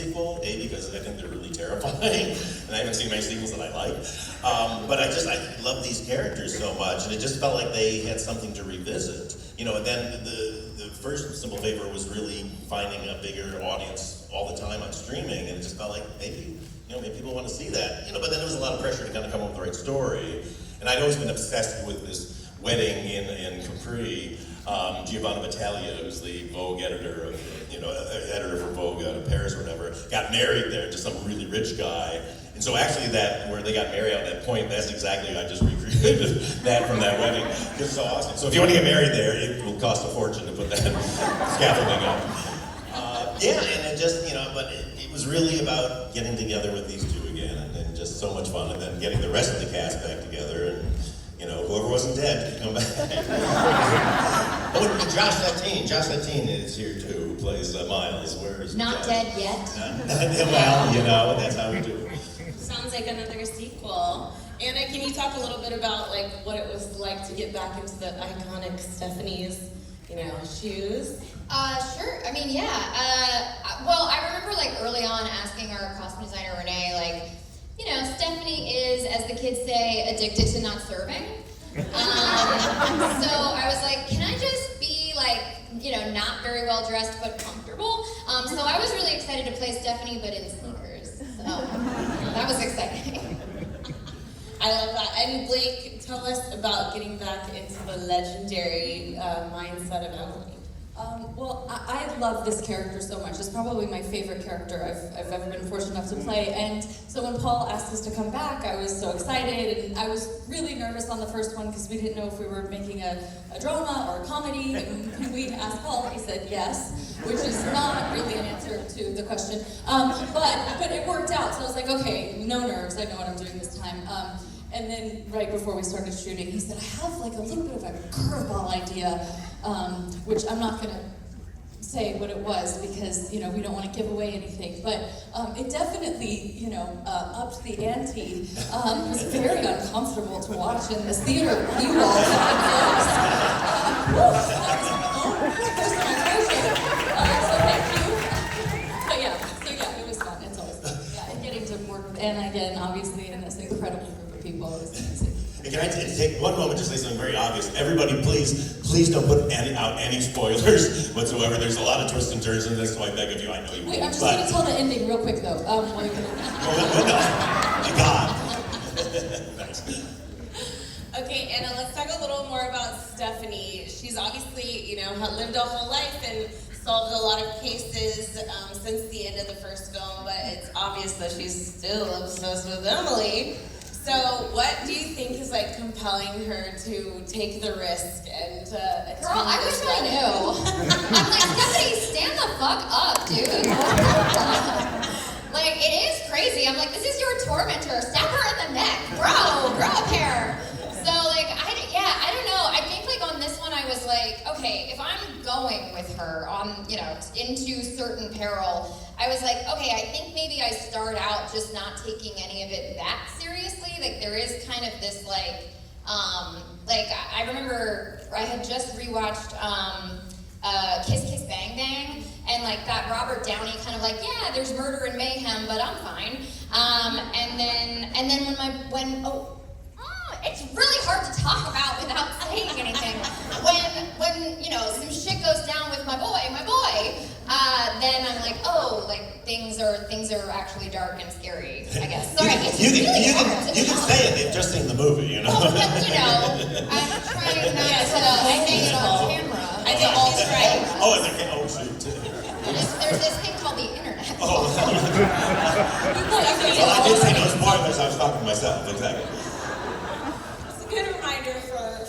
sequel, A, because I think they're really terrifying, and I haven't seen many sequels that I like. But I love these characters so much, and it just felt like they had something to revisit. You know, and then the first Simple Favor was really finding a bigger audience all the time on streaming, and it just felt like maybe people want to see that. You know, but then there was a lot of pressure to kind of come up with the right story. And I'd always been obsessed with this wedding in Capri. Giovanna Battaglia, who's the Vogue editor, editor for Vogue out of Paris or whatever, got married there to some really rich guy. And so actually where they got married at that point, that's exactly, I just recreated that from that wedding. It's so awesome. So if you want to get married there, it will cost a fortune to put that scaffolding up. And it just, but it was really about getting together with these two again, and just so much fun, and then getting the rest of the cast back together, and whoever wasn't dead could come back. Oh, Josh Lattine is here too, who plays Miles. Where is Not dead yet. Well, that's how we do it. Sounds like another sequel. Anna, can you talk a little bit about what it was like to get back into the iconic Stephanie's, shoes? Sure. I mean, yeah. Well, I remember early on asking our costume designer Renee, Stephanie is, as the kids say, addicted to not serving. So I was like, can I just be not very well dressed but comfortable? So I was really excited to play Stephanie, but in sneakers. So that was exciting. I love that. And Blake, tell us about getting back into the legendary mindset of Emily. Well, I love this character so much. It's probably my favorite character I've ever been fortunate enough to play. And so when Paul asked us to come back, I was so excited. And I was really nervous on the first one because we didn't know if we were making a drama or a comedy. And we asked Paul, he said yes, which is not really an answer to the question. But it worked out. So I was like, okay, no nerves. I know what I'm doing this time. And then right before we started shooting, he said, I have a little bit of a curveball idea, which I'm not going to say what it was because, we don't want to give away anything. But it definitely, upped the ante. It was very uncomfortable to watch in this theater. You all so thank you. So yeah, it was fun. It's always fun. Yeah, and getting to work with Anna again, obviously, in this incredible group of people is amazing. Can I take one moment to say something very obvious? Everybody, please don't put out any spoilers whatsoever. There's a lot of twists and turns in this, so I beg of you. I know you will. Wait, I'm just going to tell the ending real quick, though. My God. Thanks. Okay, Anna, let's talk a little more about Stephanie. She's obviously, lived a whole life and solved a lot of cases since the end of the first film, but it's obvious that she's still obsessed with Emily. So what do you think is compelling her to take the risk and Girl, I wish I knew. I'm like, Stephanie, stand the fuck up, dude. It is crazy. I'm like, this is your tormentor. Stab her in the neck. Bro, grow a pair. So I don't know. I think on this one I was like, okay, if I'm going with her on, into certain peril, I was like, okay, I think maybe I start out just not taking any of it that seriously. There is kind of this I remember I had just rewatched Kiss Kiss Bang Bang, and that Robert Downey kind of yeah, there's murder and mayhem, but I'm fine. And then when it's really hard to talk about without saying anything. When some shit goes down with my boy, then I'm like, things are actually dark and scary, I guess. Sorry, you can say it. They've just seen the movie, Well, but, I'm trying not to say it on camera. I think she's right. Oh, shoot. There's this thing called the internet. Well, I did say no spoilers. I was talking to myself, exactly. It's a good reminder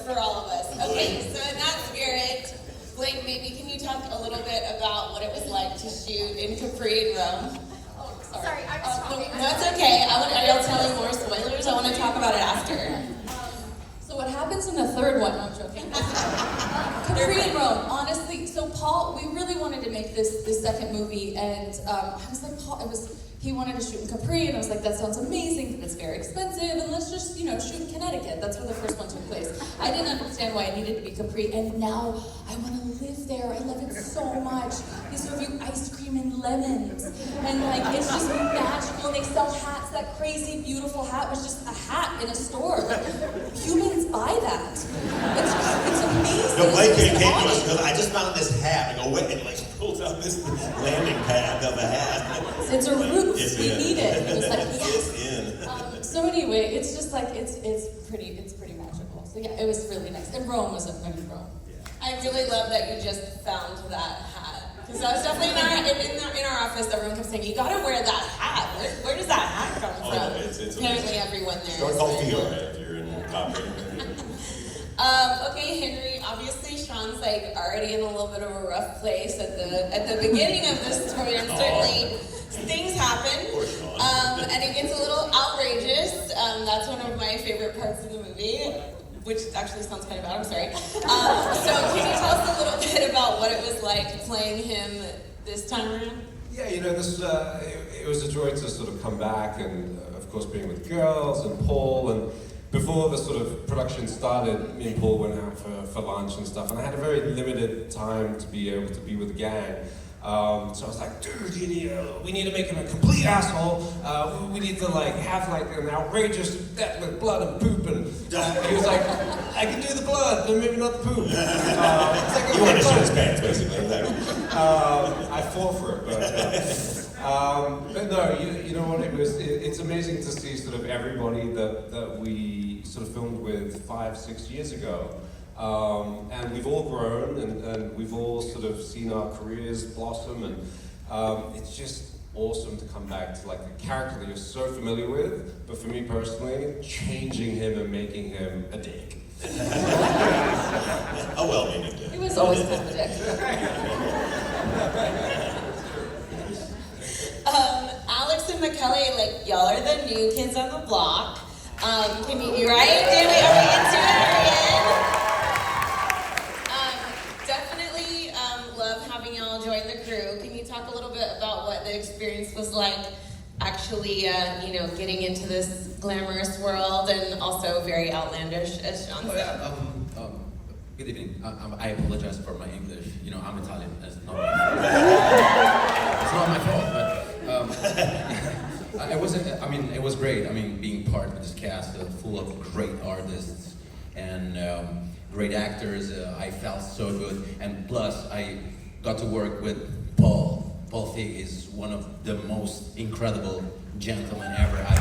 for all of us. Okay, so in that spirit, Blake, maybe can you talk a little bit about what it was like to shoot in Capri and Rome? Oh, sorry, I was talking. No, it's okay. Are y'all telling more spoilers? I want to talk about it after. So what happens in the third one? No, I'm joking. Capri and Rome, honestly. So Paul, we really wanted to make this second movie, and I was like, Paul, he wanted to shoot in Capri, and I was like, that sounds amazing, but it's very expensive, and let's just, shoot in Connecticut. That's where the first one took place. I didn't understand why it needed to be Capri, and now I want to live there. I love it so much. They serve you ice cream and lemons. And like, it's just magical. They sell hats. That crazy, beautiful hat was just a hat in a store. Like, humans buy that. It's amazing. The white kid It's came to awesome. us and goes, I just found this hat. I go, wait, and like pulls out this landing pad of a hat. It's a roof. It's We in. need it. It was like, yes. It's in. So anyway, it's just like it's pretty magical. So yeah, it was really nice. And Rome was Rome. I really love that you just found that hat. Because I was definitely in our office, everyone kept saying, you gotta wear that hat. Where does that hat come from? Oh, it's apparently everyone there. Store is called wearing Fiora it. if you're in copy. Okay, Henry, obviously Sean's like already in a little bit of a rough place at the beginning of this story, and certainly things happen. Poor Sean. And it gets a little outrageous. That's one of my favorite parts of the movie, which actually sounds kind of bad, I'm sorry. So can you tell us a little bit about what it was like playing him this time around? Yeah, this it was a joy to sort of come back and, of course, being with girls and Paul. And before the sort of production started, me and Paul went out for lunch and stuff. And I had a very limited time to be able to be with the gang. So I was like, dude, we need to make him a complete asshole. We need to have an outrageous death with blood and poop. And he was like, I can do the blood, but maybe not the poop. You want to shit his pants, basically. I fought for it, but no, you know what? It's amazing to see sort of everybody that we sort of filmed with 5-6 years ago. And we've all grown and we've all sort of seen our careers blossom, and it's just awesome to come back to like a character that you're so familiar with, but for me personally, changing him and making him a dick. A well-meaning dick. It was always kind of a dick. Alex and McKelly, y'all are the new kids on the block. Can you, right? Are we into it? Are we in? Definitely love having y'all join the crew. Can you talk a little bit about what the experience was like actually, getting into this glamorous world and also very outlandish, as Sean said? Good evening. I apologize for my English. I'm Italian. It's not my fault. But it was great. Being part of this cast full of great artists and great actors. I felt so good, and plus I got to work with Paul. Paul Feig is one of the most incredible gentlemen I've ever met.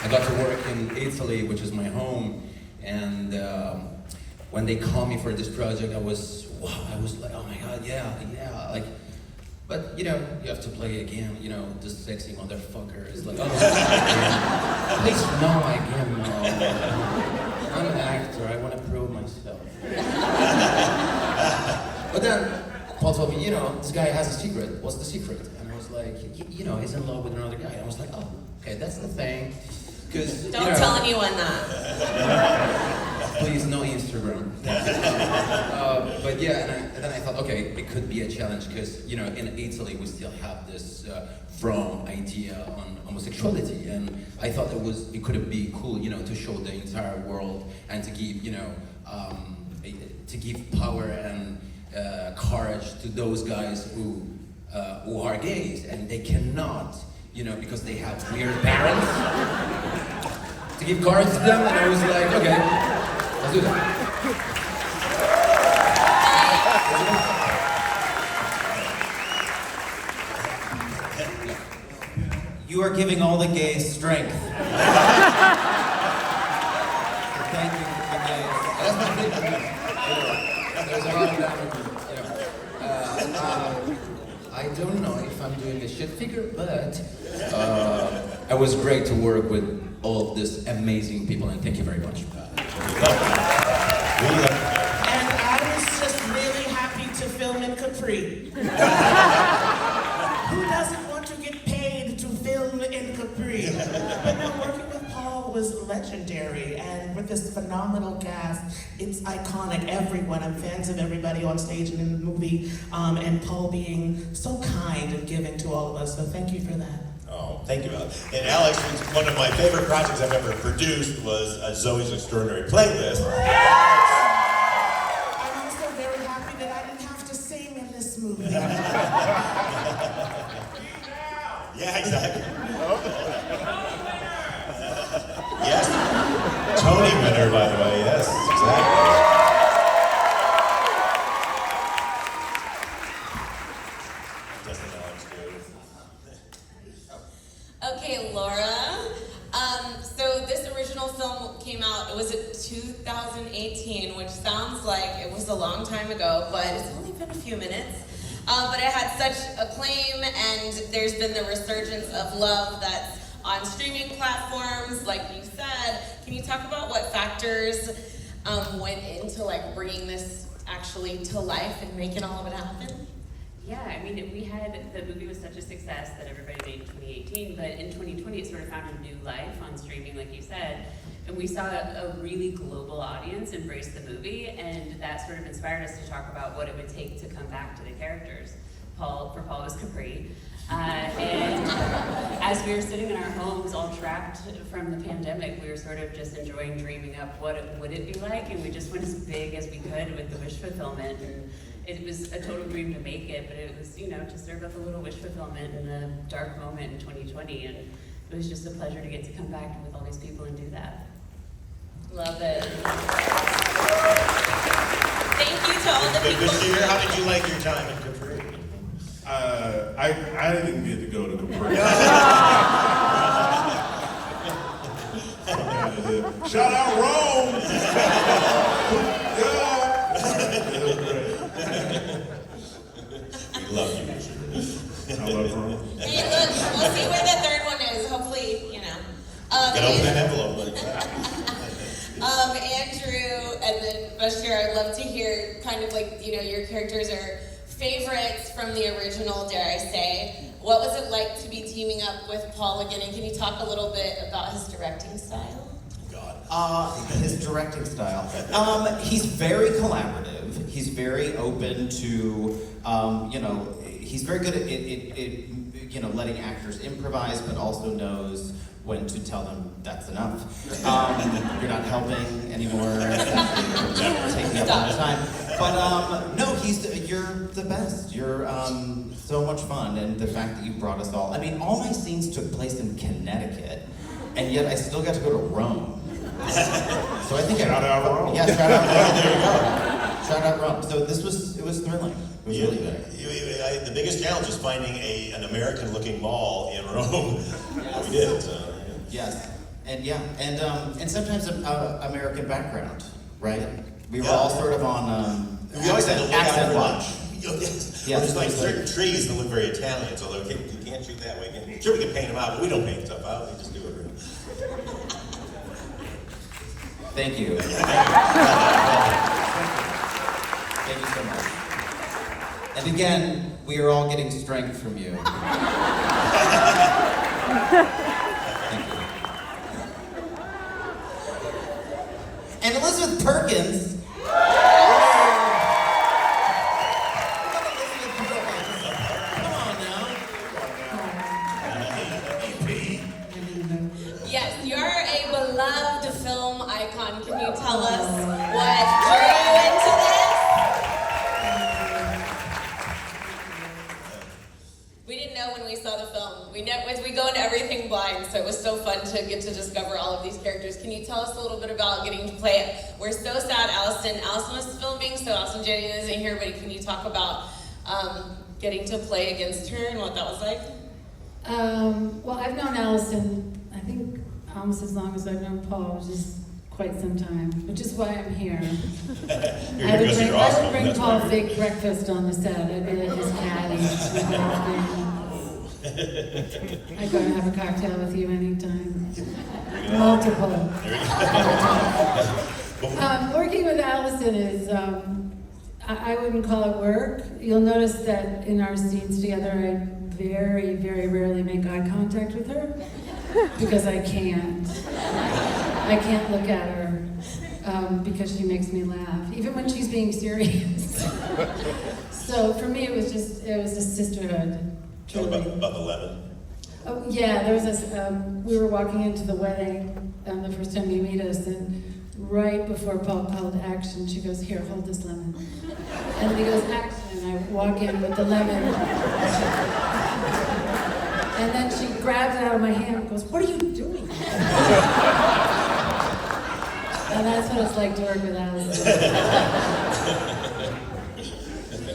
I got to work in Italy, which is my home, and when they called me for this project, I was like, oh my god, yeah. But you have to play again. This sexy motherfucker is like, oh, please no again, no. I'm an actor. I want to prove myself. But then Paul told me, this guy has a secret. What's the secret? And I was like, he's in love with another guy. And I was like, oh, okay, that's the thing. Because Don't tell anyone that. Please, no Instagram. But yeah, and then I thought, okay, it could be a challenge because, in Italy we still have this wrong idea on homosexuality, and I thought it could be cool, to show the entire world and to give power and courage to those guys who are gays and they cannot, because they have weird parents. To give courage to them, and I was like, okay, let's do that. You are giving all the gays strength. Thank you for the gays. That's my thing. There's a lot of that. I don't know if I'm doing a shit figure, but it was great to work with all of these amazing people, and thank you very much. And I was just really happy to film in Capri. Who doesn't want to get paid to film in Capri? But no, working with Paul was legendary, and with this phenomenal cast, it's iconic. Everyone, I'm fans of everybody on stage and in the movie, and Paul being so kind and giving to all of us, so thank you for that. Oh, thank you, Alex. And Alex, one of my favorite projects I've ever produced was Zoe's Extraordinary Playlist. Yeah, exactly. Yes. Tony winner, by the way. Yes, exactly. Doesn't Alex do? Okay, Laura. So this original film came out, it was in 2018, which sounds like it was a long time ago, but it's only been a few minutes. But it had such acclaim, and there's been the resurgence of love that's on streaming platforms, like you said. Can you talk about what factors went into like bringing this actually to life and making all of it happen? Yeah, I mean, the movie was such a success that everybody made in 2018, but in 2020 it sort of found a new life on streaming, like you said, and we saw a really global audience embrace the movie, and that sort of inspired us to talk about what it would take to come back to the characters. For Paul was Capri, and as we were sitting in our homes all trapped from the pandemic, we were sort of just enjoying dreaming up what would it be like, and we just went as big as we could with the wish fulfillment, and it was a total dream to make it, but it was, to serve up a little wish fulfillment in a dark moment in 2020, and it was just a pleasure to get to come back with all these people and do that. Love it. Thank you to all the people. Bashir, how did you like your time in Capri? I didn't get to go to Capri. Shout out Rome! Yeah. We love you, Bashir. I love Rome. Hey, look, we'll see where the third one is. Hopefully, Get open that envelope like that. Andrew and then Bashir, I'd love to hear kind of like, your characters are favorites from the original, dare I say. What was it like to be teaming up with Paul again? And can you talk a little bit about his directing style? His directing style. He's very collaborative. He's very open to, he's very good at letting actors improvise, but also knows when to tell them that's enough. You're not helping anymore. You're taking up all the time. But no, you're the best. You're so much fun, and the fact that you brought us all. I mean, all my scenes took place in Connecticut, and yet I still got to go to Rome. So I think Shout out Rome. Yeah, shout out Rome. There you go. Shout out Rome. So it was thrilling. It was really good. The biggest challenge is finding an American-looking mall in Rome. We did. Yes, and sometimes American background, right? We were all sort of on We always had to look out accent for watch. Yes. Yeah, There's like it's certain trees that look very Italian, so you can't shoot that way. Sure, we can paint them out, but we don't paint stuff out. We just do it real. Thank you. Thank you so much. And again, we are all getting strength from you. Thank you. And Elizabeth Perkins. Come on now. Yes, you're a beloved film icon. Can you tell us what drew you into this? We didn't know when we saw the film. We go into everything blind, so it was so fun to get to discover all of these characters. Can you tell us a little bit about getting to play it? We're so sad Allison was filming, so Allison Jenny isn't here, but can you talk about getting to play against her and what that was like? Well, I've known Allison, I think, almost as long as I've known Paul, which is quite some time, which is why I'm here. I would bring Paul Feig breakfast on the set. I'd be like his caddy. I'd go and have a cocktail with you anytime. Multiple. Working with Allison is, I wouldn't call it work. You'll notice that in our scenes together, I very, very rarely make eye contact with her because I can't. I can't look at her because she makes me laugh, even when she's being serious. So for me, it was a sisterhood. Tell about the lemon. Oh yeah, there was this. We were walking into the wedding the first time you meet us, and right before Paul called action, she goes, "Here, hold this lemon." And then he goes, "Action," and I walk in with the lemon. And then she grabs it out of my hand and goes, "What are you doing?" And that's what it's like to work with Alice.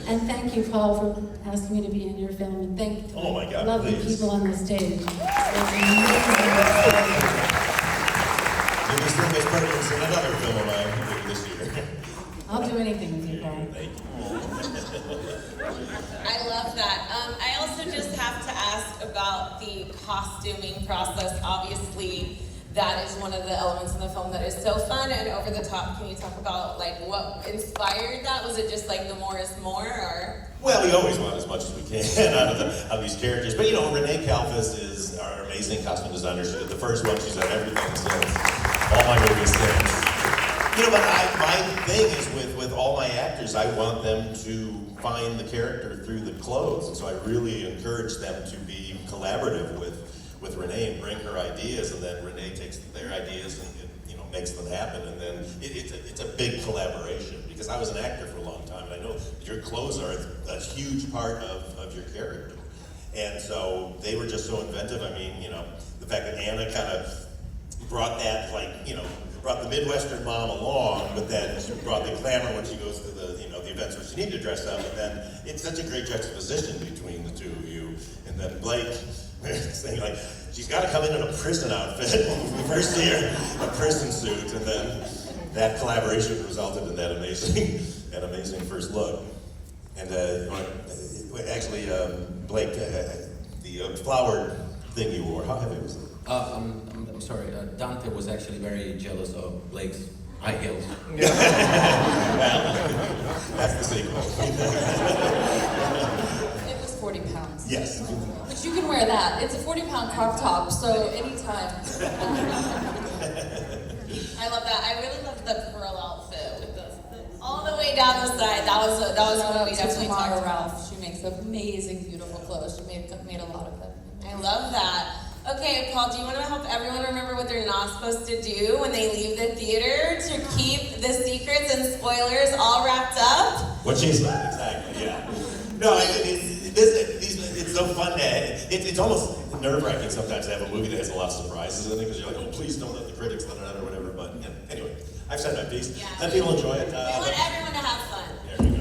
And thank you, Paul, for asking me to be in your film, and thank Oh my God, lovely please. people on the stage. Maybe still make preference in another film of mine this year. I'll do anything with you, Paul. Thank you. I love that. I also just have to ask about the costuming process. Obviously, that is one of the elements in the film that is so fun and over the top. Can you talk about like what inspired that? Was it just like the more is more, or? Well, we always want as much as we can out of these characters. But you know, Renee Kalfas is our amazing costume designer. She did the first one. She's done everything since. All my movies since. You know, but my thing is with all my actors, I want them to find the character through the clothes. And so I really encourage them to be collaborative with Renee and bring her ideas, and then Renee takes their ideas and makes them happen. And then it's a big collaboration, because I was an actor for a long time, and I know your clothes are a huge part of your character. And so they were just so inventive. I mean, the fact that Anna kind of brought that, brought the Midwestern mom along, but then she brought the glamour when she goes to the events where she needed to dress up. And then it's such a great juxtaposition between the two of you. And then Blake saying she's got to come in a prison outfit. We first see her a prison suit, and then that collaboration resulted in that amazing first look. And actually, Blake, the flower thing you wore, how heavy was it? I'm sorry, Dante was actually very jealous of Blake's high heels. Well, that's the sequel. It was 40 pounds. Yes. But you can wear that. It's a 40-pound crop top, so anytime. I love that. I really love the pearl outfit with all the way down the side. That was one we definitely talked about. Ralph. She makes amazing, beautiful clothes. She made a lot of them. I love that. Okay, Paul, do you want to help everyone remember what they're not supposed to do when they leave the theater to keep the secrets and spoilers all wrapped up? What she said, exactly, yeah. No, it's so fun it's almost nerve-wracking sometimes to have a movie that has a lot of surprises in it, because you're like, oh, please don't let the critics let it out or whatever. But anyway, I've said my piece. Yeah. Let people enjoy it. We want everyone to have fun. There you go.